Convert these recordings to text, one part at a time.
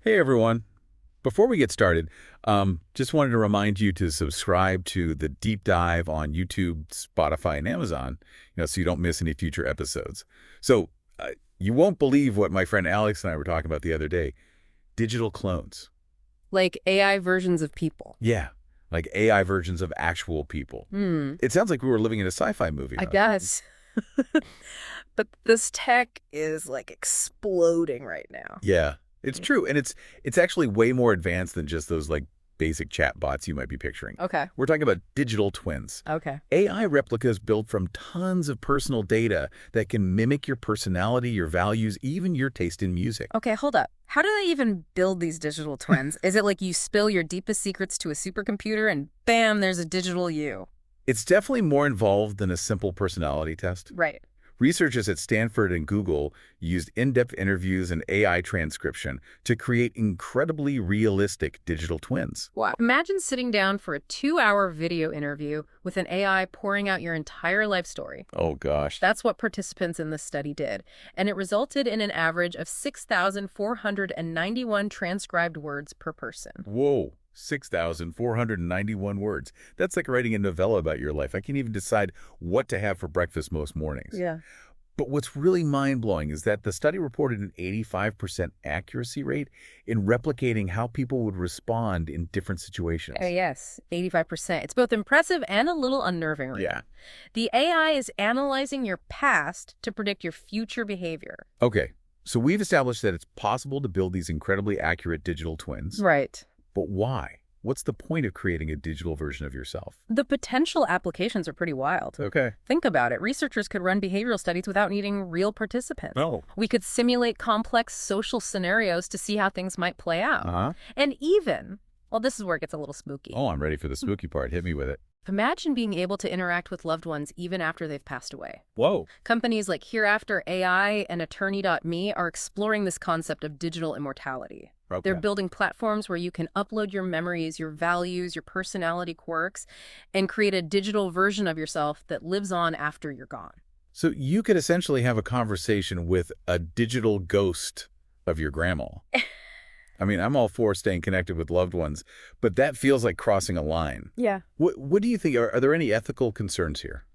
Hey everyone. Before we get started, just wanted to remind you to subscribe to the deep dive on YouTube, Spotify, and Amazon, so you don't miss any future episodes. So, you won't believe what my friend Alex and I were talking about the other day. Digital clones. Like AI versions of people. Yeah, like AI versions of actual people. It sounds like we were living in a sci-fi movie, I huh? guess. But this tech is like exploding right now. Yeah, it's true. And it's actually way more advanced than just those like basic chat bots you might be picturing. Okay. We're talking about digital twins. Okay. AI replicas built from tons of personal data that can mimic your personality, your values, even your taste in music. Okay, hold up. How do they even build these digital twins? Is it like you spill your deepest secrets to a supercomputer and bam, there's a digital you? It's definitely more involved than a simple personality test. Right. Researchers at Stanford and Google used in-depth interviews and AI transcription to create incredibly realistic digital twins. Wow. Imagine sitting down for a 2-hour video interview with an AI pouring out your entire life story. Oh, gosh. That's what participants in this study did, and it resulted in an average of 6,491 transcribed words per person. Whoa. 6,491 words. That's like writing a novella about your life. I can't even decide what to have for breakfast most mornings. Yeah. But what's really mind-blowing is that the study reported an 85% accuracy rate in replicating how people would respond in different situations. Yes, 85%. It's both impressive and a little unnerving. Right? Yeah. The AI is analyzing your past to predict your future behavior. Okay, so we've established that it's possible to build these incredibly accurate digital twins. Right. But why? What's the point of creating a digital version of yourself? The potential applications are pretty wild. Okay. Think about it. Researchers could run behavioral studies without needing real participants. Oh. We could simulate complex social scenarios to see how things might play out. Uh-huh. And even, well, this is where it gets a little spooky. Oh, I'm ready for the spooky part. Hit me with it. Imagine being able to interact with loved ones even after they've passed away. Whoa. Companies like Hereafter AI and Attorney.me are exploring this concept of digital immortality. Okay. They're building platforms where you can upload your memories, your values, your personality quirks, and create a digital version of yourself that lives on after you're gone. So you could essentially have a conversation with a digital ghost of your grandma. I mean, I'm all for staying connected with loved ones, but that feels like crossing a line. Yeah. What do you think? Are there any ethical concerns here?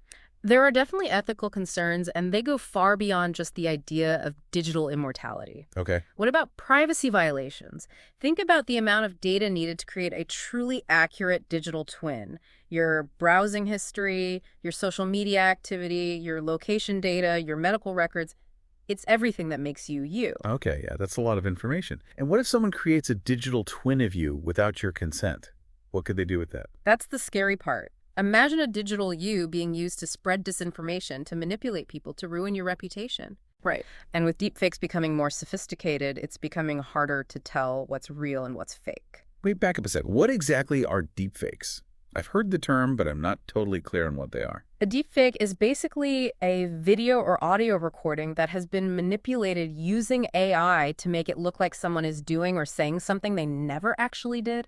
There are definitely ethical concerns, and they go far beyond just the idea of digital immortality. Okay. What about privacy violations? Think about the amount of data needed to create a truly accurate digital twin. Your browsing history, your social media activity, your location data, your medical records. It's everything that makes you you. Okay, yeah, that's a lot of information. And what if someone creates a digital twin of you without your consent? What could they do with that? That's the scary part. Imagine a digital you being used to spread disinformation, to manipulate people, to ruin your reputation. Right. And with deepfakes becoming more sophisticated, it's becoming harder to tell what's real and what's fake. Wait, back up a sec. What exactly are deepfakes? I've heard the term, but I'm not totally clear on what they are. A deepfake is basically a video or audio recording that has been manipulated using AI to make it look like someone is doing or saying something they never actually did.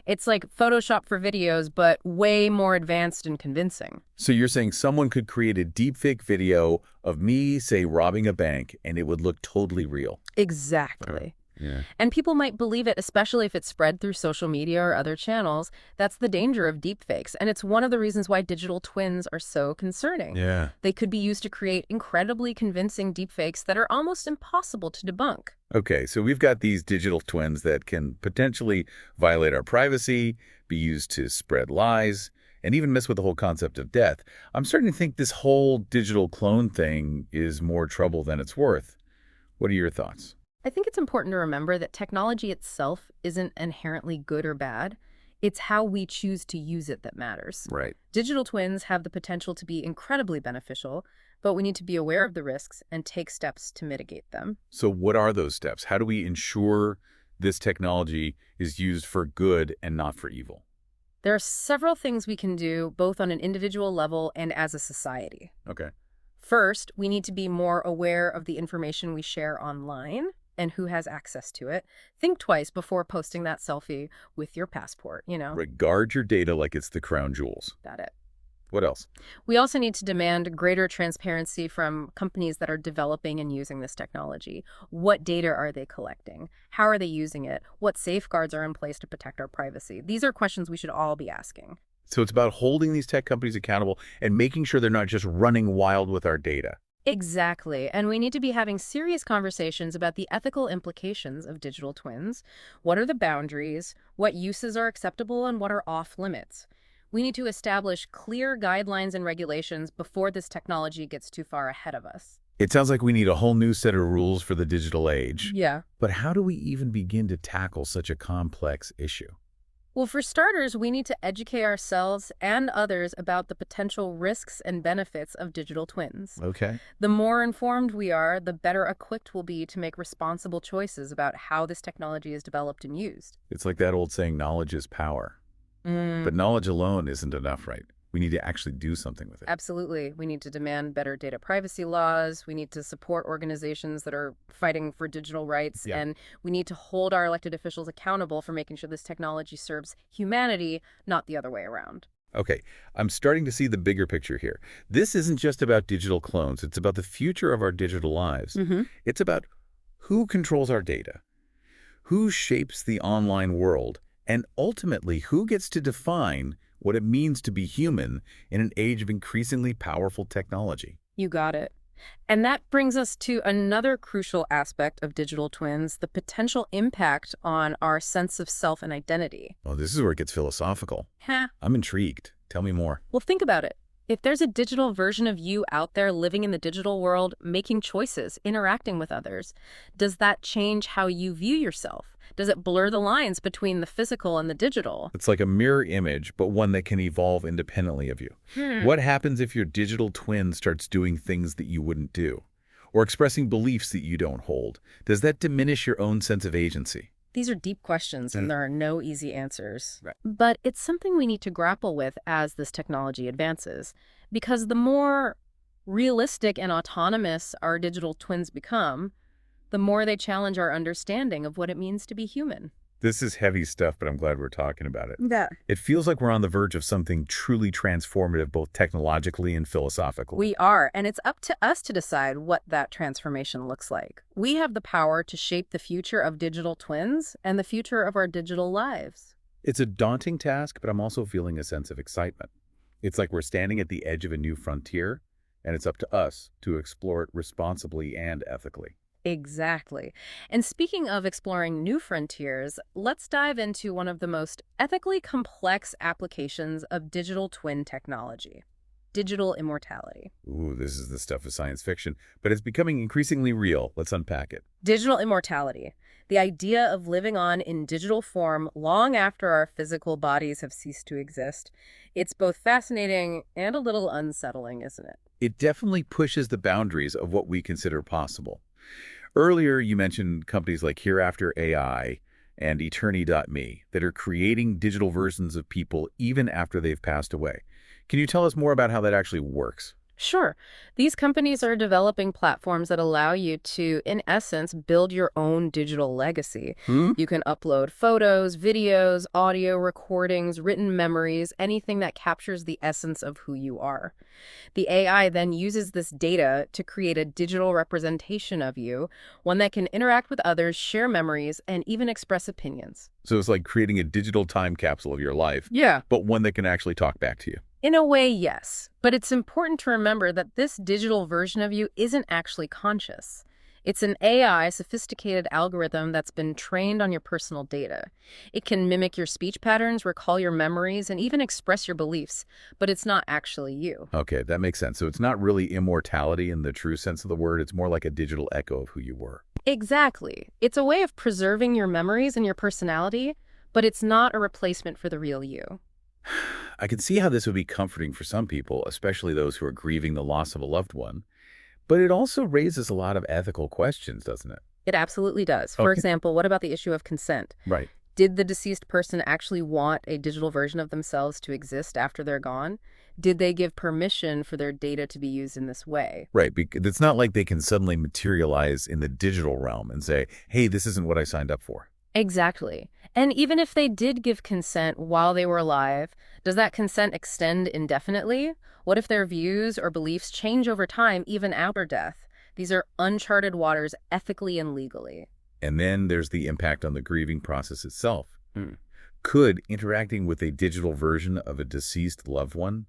It's like Photoshop for videos, but way more advanced and convincing. So you're saying someone could create a deepfake video of me, say, robbing a bank, and it would look totally real? Exactly. Yeah. And people might believe it, especially if it's spread through social media or other channels. That's the danger of deepfakes. And it's one of the reasons why digital twins are so concerning. Yeah. They could be used to create incredibly convincing deepfakes that are almost impossible to debunk. Okay, so we've got these digital twins that can potentially violate our privacy, be used to spread lies, and even mess with the whole concept of death. I'm starting to think this whole digital clone thing is more trouble than it's worth. What are your thoughts? I think it's important to remember that technology itself isn't inherently good or bad. It's how we choose to use it that matters. Right. Digital twins have the potential to be incredibly beneficial, but we need to be aware of the risks and take steps to mitigate them. So what are those steps? How do we ensure this technology is used for good and not for evil? There are several things we can do, both on an individual level and as a society. Okay. First, we need to be more aware of the information we share online and who has access to it. Think twice before posting that selfie with your passport, Regard your data like it's the crown jewels. Got it. What else? We also need to demand greater transparency from companies that are developing and using this technology. What data are they collecting? How are they using it? What safeguards are in place to protect our privacy? These are questions we should all be asking. So it's about holding these tech companies accountable and making sure they're not just running wild with our data. Exactly. And we need to be having serious conversations about the ethical implications of digital twins. What are the boundaries? What uses are acceptable and what are off limits? We need to establish clear guidelines and regulations before this technology gets too far ahead of us. It sounds like we need a whole new set of rules for the digital age. Yeah. But how do we even begin to tackle such a complex issue? Well, for starters, we need to educate ourselves and others about the potential risks and benefits of digital twins. Okay. The more informed we are, the better equipped we'll be to make responsible choices about how this technology is developed and used. It's like that old saying, knowledge is power. But knowledge alone isn't enough, right? We need to actually do something with it. Absolutely. We need to demand better data privacy laws. We need to support organizations that are fighting for digital rights. Yeah. And we need to hold our elected officials accountable for making sure this technology serves humanity, not the other way around. Okay, I'm starting to see the bigger picture here. This isn't just about digital clones. It's about the future of our digital lives. It's about who controls our data, who shapes the online world, and ultimately who gets to define what it means to be human in an age of increasingly powerful technology. You got it. And that brings us to another crucial aspect of digital twins, the potential impact on our sense of self and identity. Oh, this is where it gets philosophical. Huh. I'm intrigued. Tell me more. Well, think about it. If there's a digital version of you out there living in the digital world, making choices, interacting with others, does that change how you view yourself? Does it blur the lines between the physical and the digital? It's like a mirror image, but one that can evolve independently of you. What happens if your digital twin starts doing things that you wouldn't do? Or expressing beliefs that you don't hold? Does that diminish your own sense of agency? These are deep questions, and there are no easy answers. Right. But it's something we need to grapple with as this technology advances, because the more realistic and autonomous our digital twins become, the more they challenge our understanding of what it means to be human. This is heavy stuff, but I'm glad we're talking about it. Yeah. It feels like we're on the verge of something truly transformative, both technologically and philosophically. We are, and it's up to us to decide what that transformation looks like. We have the power to shape the future of digital twins and the future of our digital lives. It's a daunting task, but I'm also feeling a sense of excitement. It's like we're standing at the edge of a new frontier, and it's up to us to explore it responsibly and ethically. Exactly. And speaking of exploring new frontiers, let's dive into one of the most ethically complex applications of digital twin technology: digital immortality. Ooh, this is the stuff of science fiction, but it's becoming increasingly real. Let's unpack it. Digital immortality, the idea of living on in digital form long after our physical bodies have ceased to exist. It's both fascinating and a little unsettling, isn't it? It definitely pushes the boundaries of what we consider possible. Earlier, you mentioned companies like Hereafter AI and Eternity.me that are creating digital versions of people even after they've passed away. Can you tell us more about how that actually works? Sure. These companies are developing platforms that allow you to, in essence, build your own digital legacy. You can upload photos, videos, audio recordings, written memories, anything that captures the essence of who you are. The AI then uses this data to create a digital representation of you, one that can interact with others, share memories, and even express opinions. So it's like creating a digital time capsule of your life, Yeah. but one that can actually talk back to you. In a way, yes. But it's important to remember that this digital version of you isn't actually conscious. It's an AI, sophisticated algorithm that's been trained on your personal data. It can mimic your speech patterns, recall your memories, and even express your beliefs, but it's not actually you. Okay, that makes sense. So it's not really immortality in the true sense of the word. It's more like a digital echo of who you were. Exactly. It's a way of preserving your memories and your personality, but it's not a replacement for the real you. I can see how this would be comforting for some people, especially those who are grieving the loss of a loved one. But it also raises a lot of ethical questions, doesn't it? It absolutely does. For Okay. example, what about the issue of consent? Right. Did the deceased person actually want a digital version of themselves to exist after they're gone? Did they give permission for their data to be used in this way? Right. Because it's not like they can suddenly materialize in the digital realm and say, hey, this isn't what I signed up for. Exactly. And even if they did give consent while they were alive, does that consent extend indefinitely? What if their views or beliefs change over time, even after death? These are uncharted waters ethically and legally. And then there's the impact on the grieving process itself. Could interacting with a digital version of a deceased loved one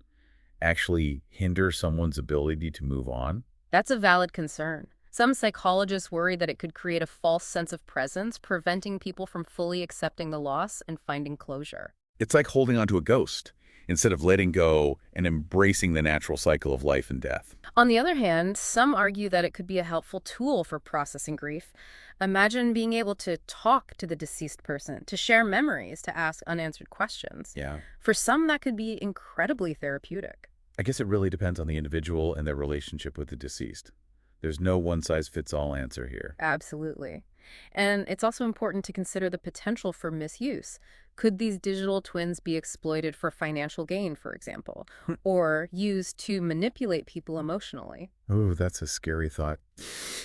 actually hinder someone's ability to move on? That's a valid concern. Some psychologists worry that it could create a false sense of presence, preventing people from fully accepting the loss and finding closure. It's like holding onto a ghost instead of letting go and embracing the natural cycle of life and death. On the other hand, some argue that it could be a helpful tool for processing grief. Imagine being able to talk to the deceased person, to share memories, to ask unanswered questions. Yeah. For some, that could be incredibly therapeutic. I guess it really depends on the individual and their relationship with the deceased. There's no one-size-fits-all answer here. Absolutely. And it's also important to consider the potential for misuse. Could these digital twins be exploited for financial gain, for example, or used to manipulate people emotionally? Oh, that's a scary thought.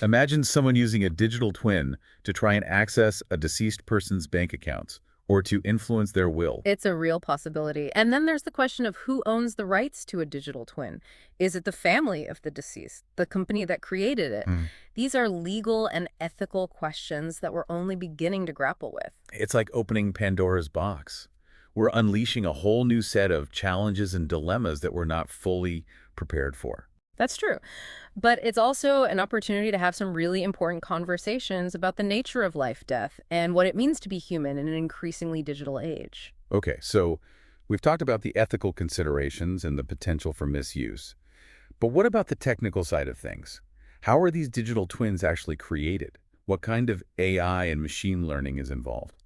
Imagine someone using a digital twin to try and access a deceased person's bank accounts or to influence their will. It's a real possibility. And then there's the question of who owns the rights to a digital twin. Is it the family of the deceased, the company that created it? These are legal and ethical questions that we're only beginning to grapple with. It's like opening Pandora's box. We're unleashing a whole new set of challenges and dilemmas that we're not fully prepared for. That's true. But it's also an opportunity to have some really important conversations about the nature of life, death, and what it means to be human in an increasingly digital age. Okay, so we've talked about the ethical considerations and the potential for misuse. But what about the technical side of things? How are these digital twins actually created? What kind of AI and machine learning is involved?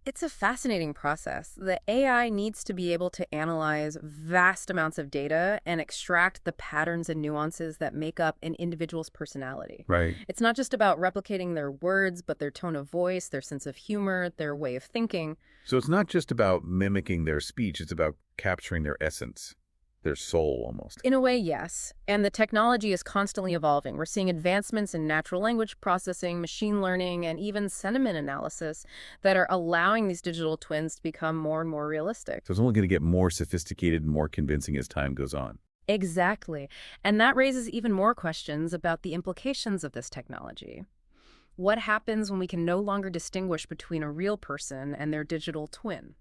It's a fascinating process. The AI needs to be able to analyze vast amounts of data and extract the patterns and nuances that make up an individual's personality. Right. It's not just about replicating their words, but their tone of voice, their sense of humor, their way of thinking. So it's not just about mimicking their speech, it's about capturing their essence, their soul almost. In a way, yes. And the technology is constantly evolving. We're seeing advancements in natural language processing, machine learning, and even sentiment analysis that are allowing these digital twins to become more and more realistic. So it's only going to get more sophisticated and more convincing as time goes on. Exactly. And that raises even more questions about the implications of this technology. What happens when we can no longer distinguish between a real person and their digital twin?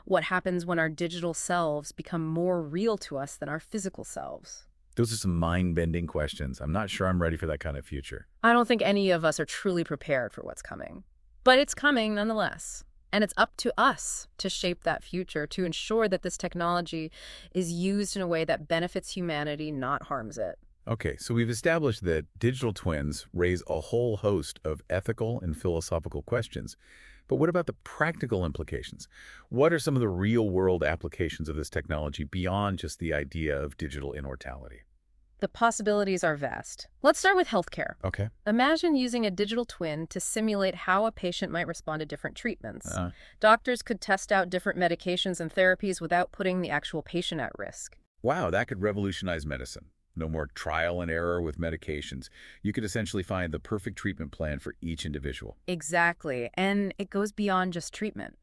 What happens when our digital selves become more real to us than our physical selves? Those are some mind-bending questions. I'm not sure I'm ready for that kind of future. I don't think any of us are truly prepared for what's coming. But it's coming nonetheless. And it's up to us to shape that future, to ensure that this technology is used in a way that benefits humanity, not harms it. Okay, so we've established that digital twins raise a whole host of ethical and philosophical questions. But what about the practical implications? What are some of the real-world applications of this technology beyond just the idea of digital immortality? The possibilities are vast. Let's start with healthcare. Okay. Imagine using a digital twin to simulate how a patient might respond to different treatments. Doctors could test out different medications and therapies without putting the actual patient at risk. Wow, that could revolutionize medicine. No more trial and error with medications. You could essentially find the perfect treatment plan for each individual. Exactly. And it goes beyond just treatment.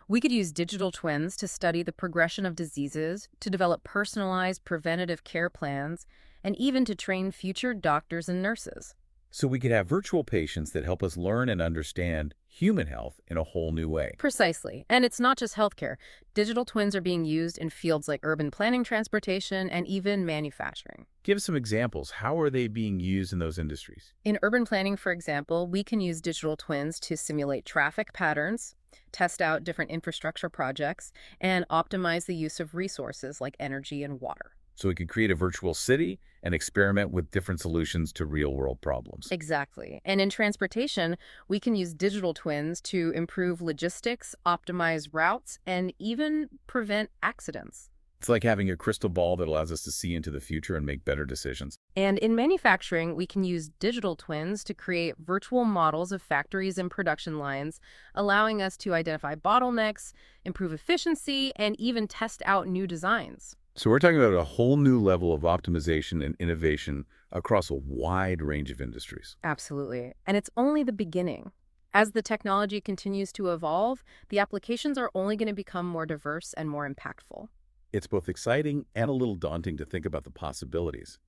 We could use digital twins to study the progression of diseases, to develop personalized preventative care plans, and even to train future doctors and nurses. So we could have virtual patients that help us learn and understand human health in a whole new way. Precisely. And it's not just healthcare. Digital twins are being used in fields like urban planning, transportation, and even manufacturing. Give some examples. How are they being used in those industries? In urban planning, for example, we can use digital twins to simulate traffic patterns, test out different infrastructure projects, and optimize the use of resources like energy and water. So we could create a virtual city and experiment with different solutions to real-world problems. Exactly. And in transportation, we can use digital twins to improve logistics, optimize routes, and even prevent accidents. It's like having a crystal ball that allows us to see into the future and make better decisions. And in manufacturing, we can use digital twins to create virtual models of factories and production lines, allowing us to identify bottlenecks, improve efficiency, and even test out new designs. So we're talking about a whole new level of optimization and innovation across a wide range of industries. Absolutely. And it's only the beginning. As the technology continues to evolve, the applications are only going to become more diverse and more impactful. It's both exciting and a little daunting to think about the possibilities.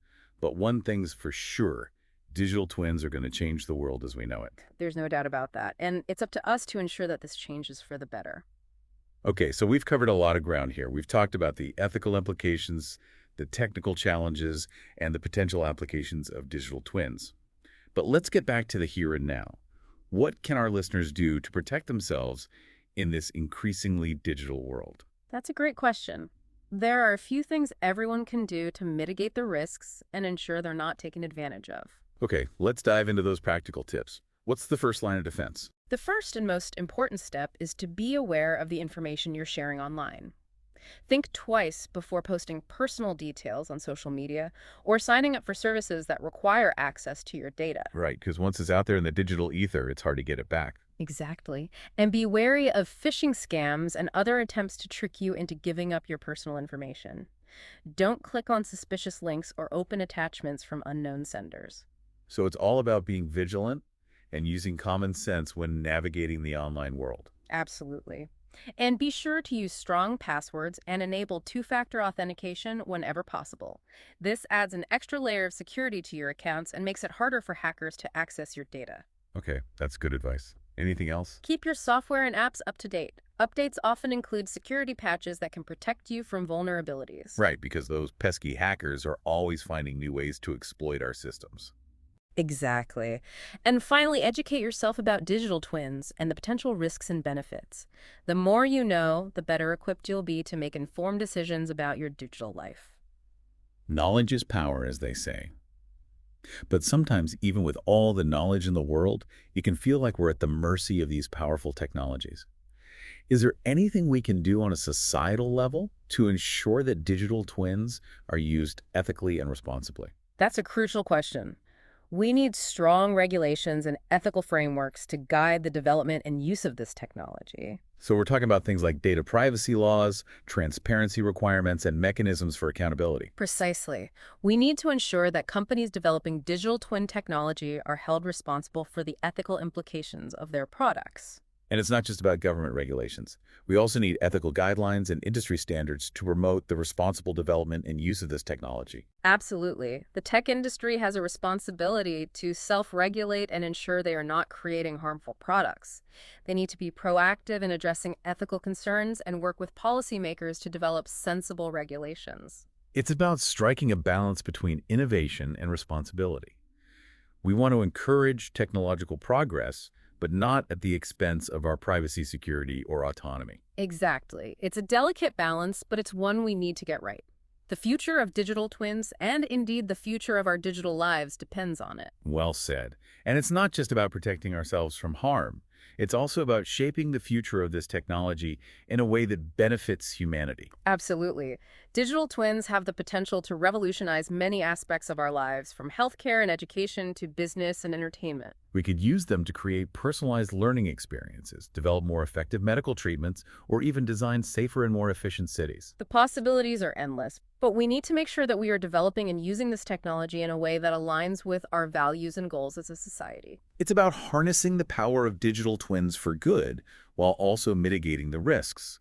But one thing's for sure, digital twins are going to change the world as we know it. There's no doubt about that. And it's up to us to ensure that this changes for the better. Okay, so we've covered a lot of ground here. We've talked about the ethical implications, the technical challenges, and the potential applications of digital twins. But let's get back to the here and now. What can our listeners do to protect themselves in this increasingly digital world? That's a great question. There are a few things everyone can do to mitigate the risks and ensure they're not taken advantage of. Okay, let's dive into those practical tips. What's the first line of defense? The first and most important step is to be aware of the information you're sharing online. Think twice before posting personal details on social media or signing up for services that require access to your data. Right, because once it's out there in the digital ether, it's hard to get it back. Exactly. And be wary of phishing scams and other attempts to trick you into giving up your personal information. Don't click on suspicious links or open attachments from unknown senders. So it's all about being vigilant and using common sense when navigating the online world. Absolutely. And be sure to use strong passwords and enable two-factor authentication whenever possible. This adds an extra layer of security to your accounts and makes it harder for hackers to access your data. Okay, that's good advice. Anything else? Keep your software and apps up to date. Updates often include security patches that can protect you from vulnerabilities. Right, because those pesky hackers are always finding new ways to exploit our systems. Exactly. And finally, educate yourself about digital twins and the potential risks and benefits. The more you know, the better equipped you'll be to make informed decisions about your digital life. Knowledge is power, as they say. But sometimes, even with all the knowledge in the world, it can feel like we're at the mercy of these powerful technologies. Is there anything we can do on a societal level to ensure that digital twins are used ethically and responsibly? That's a crucial question. We need strong regulations and ethical frameworks to guide the development and use of this technology. So we're talking about things like data privacy laws, transparency requirements, and mechanisms for accountability. Precisely. We need to ensure that companies developing digital twin technology are held responsible for the ethical implications of their products. And it's not just about government regulations. We also need ethical guidelines and industry standards to promote the responsible development and use of this technology. Absolutely. The tech industry has a responsibility to self-regulate and ensure they are not creating harmful products. They need to be proactive in addressing ethical concerns and work with policymakers to develop sensible regulations. It's about striking a balance between innovation and responsibility. We want to encourage technological progress, but not at the expense of our privacy, security, or autonomy. Exactly. It's a delicate balance, but it's one we need to get right. The future of digital twins, and indeed the future of our digital lives, depends on it. Well said. And it's not just about protecting ourselves from harm. It's also about shaping the future of this technology in a way that benefits humanity. Absolutely. Digital twins have the potential to revolutionize many aspects of our lives, from healthcare and education to business and entertainment. We could use them to create personalized learning experiences, develop more effective medical treatments, or even design safer and more efficient cities. The possibilities are endless, but we need to make sure that we are developing and using this technology in a way that aligns with our values and goals as a society. It's about harnessing the power of digital twins for good while also mitigating the risks.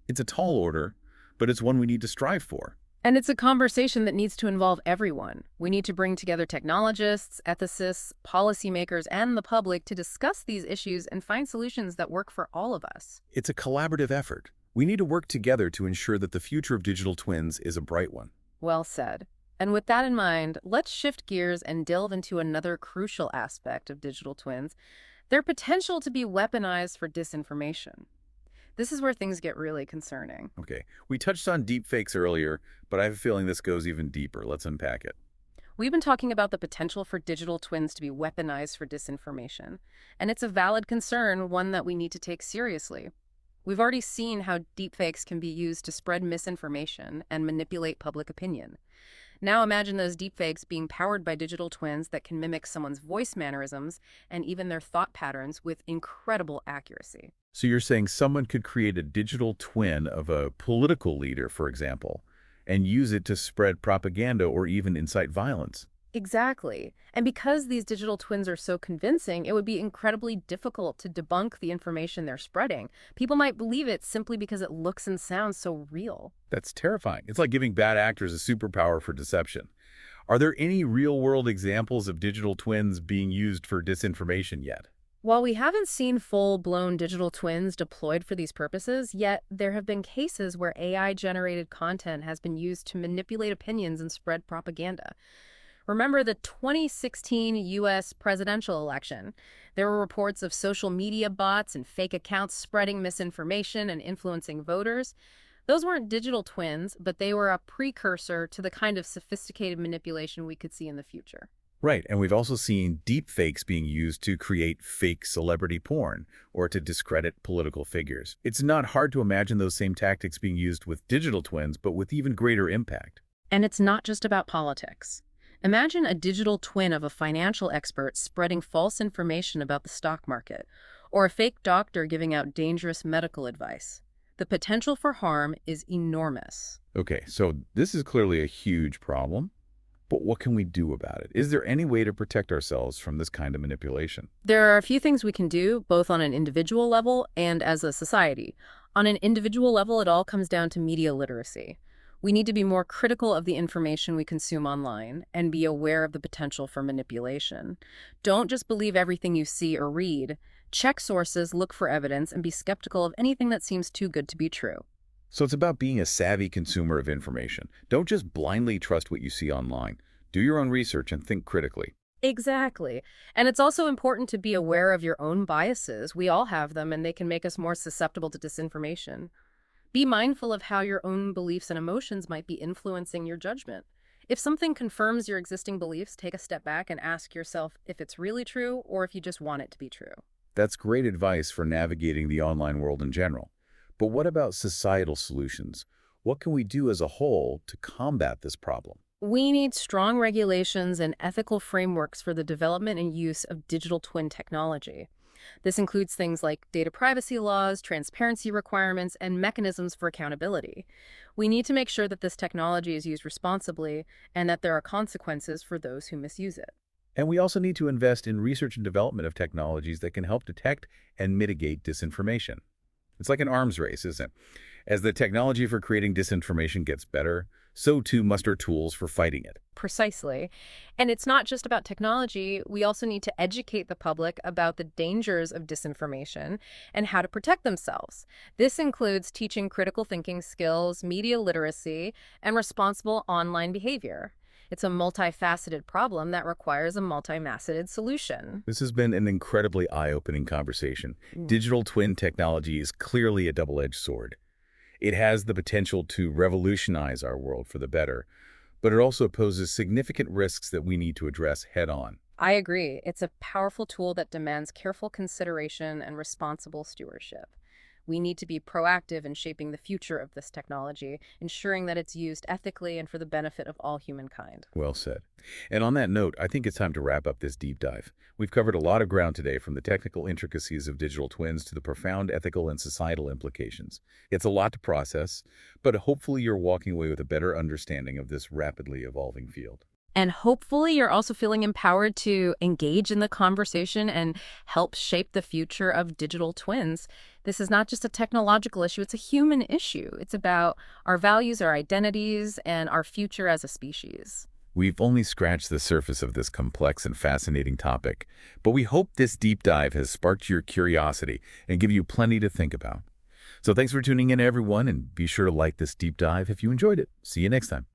It's a tall order, but it's one we need to strive for. And it's a conversation that needs to involve everyone. We need to bring together technologists, ethicists, policymakers, and the public to discuss these issues and find solutions that work for all of us. It's a collaborative effort. We need to work together to ensure that the future of digital twins is a bright one. Well said. And with that in mind, let's shift gears and delve into another crucial aspect of digital twins, their potential to be weaponized for disinformation. This is where things get really concerning. Okay, we touched on deepfakes earlier, but I have a feeling this goes even deeper. Let's unpack it. We've been talking about the potential for digital twins to be weaponized for disinformation, and it's a valid concern, one that we need to take seriously. We've already seen how deepfakes can be used to spread misinformation and manipulate public opinion. Now imagine those deepfakes being powered by digital twins that can mimic someone's voice mannerisms and even their thought patterns with incredible accuracy. So you're saying someone could create a digital twin of a political leader, for example, and use it to spread propaganda or even incite violence? Exactly. And because these digital twins are so convincing, it would be incredibly difficult to debunk the information they're spreading. People might believe it simply because it looks and sounds so real. That's terrifying. It's like giving bad actors a superpower for deception. Are there any real-world examples of digital twins being used for disinformation yet? While we haven't seen full-blown digital twins deployed for these purposes, yet there have been cases where AI-generated content has been used to manipulate opinions and spread propaganda. Remember the 2016 U.S. presidential election. There were reports of social media bots and fake accounts spreading misinformation and influencing voters. Those weren't digital twins, but they were a precursor to the kind of sophisticated manipulation we could see in the future. Right, and we've also seen deep fakes being used to create fake celebrity porn or to discredit political figures. It's not hard to imagine those same tactics being used with digital twins, but with even greater impact. And it's not just about politics. Imagine a digital twin of a financial expert spreading false information about the stock market, or a fake doctor giving out dangerous medical advice. The potential for harm is enormous. Okay, so this is clearly a huge problem, but what can we do about it? Is there any way to protect ourselves from this kind of manipulation? There are a few things we can do, both on an individual level and as a society. On an individual level, it all comes down to media literacy. We need to be more critical of the information we consume online and be aware of the potential for manipulation. Don't just believe everything you see or read. Check sources, look for evidence, and be skeptical of anything that seems too good to be true. So it's about being a savvy consumer of information. Don't just blindly trust what you see online. Do your own research and think critically. Exactly. And it's also important to be aware of your own biases. We all have them, and they can make us more susceptible to disinformation. Be mindful of how your own beliefs and emotions might be influencing your judgment. If something confirms your existing beliefs, take a step back and ask yourself if it's really true or if you just want it to be true. That's great advice for navigating the online world in general. But what about societal solutions? What can we do as a whole to combat this problem? We need strong regulations and ethical frameworks for the development and use of digital twin technology. This includes things like data privacy laws, transparency requirements, and mechanisms for accountability. We need to make sure that this technology is used responsibly and that there are consequences for those who misuse it. And we also need to invest in research and development of technologies that can help detect and mitigate disinformation. It's like an arms race, isn't it? As the technology for creating disinformation gets better, so too must our tools for fighting it. Precisely. And it's not just about technology. We also need to educate the public about the dangers of disinformation and how to protect themselves. This includes teaching critical thinking skills, media literacy, and responsible online behavior. It's a multifaceted problem that requires a multifaceted solution. This has been an incredibly eye-opening conversation. Digital twin technology is clearly a double-edged sword. It has the potential to revolutionize our world for the better, but it also poses significant risks that we need to address head-on. I agree. It's a powerful tool that demands careful consideration and responsible stewardship. We need to be proactive in shaping the future of this technology, ensuring that it's used ethically and for the benefit of all humankind. Well said. And on that note, I think it's time to wrap up this deep dive. We've covered a lot of ground today, from the technical intricacies of digital twins to the profound ethical and societal implications. It's a lot to process, but hopefully you're walking away with a better understanding of this rapidly evolving field. And hopefully you're also feeling empowered to engage in the conversation and help shape the future of digital twins. This is not just a technological issue, it's a human issue. It's about our values, our identities, and our future as a species. We've only scratched the surface of this complex and fascinating topic, but we hope this deep dive has sparked your curiosity and give you plenty to think about. So thanks for tuning in, everyone, and be sure to like this deep dive if you enjoyed it. See you next time.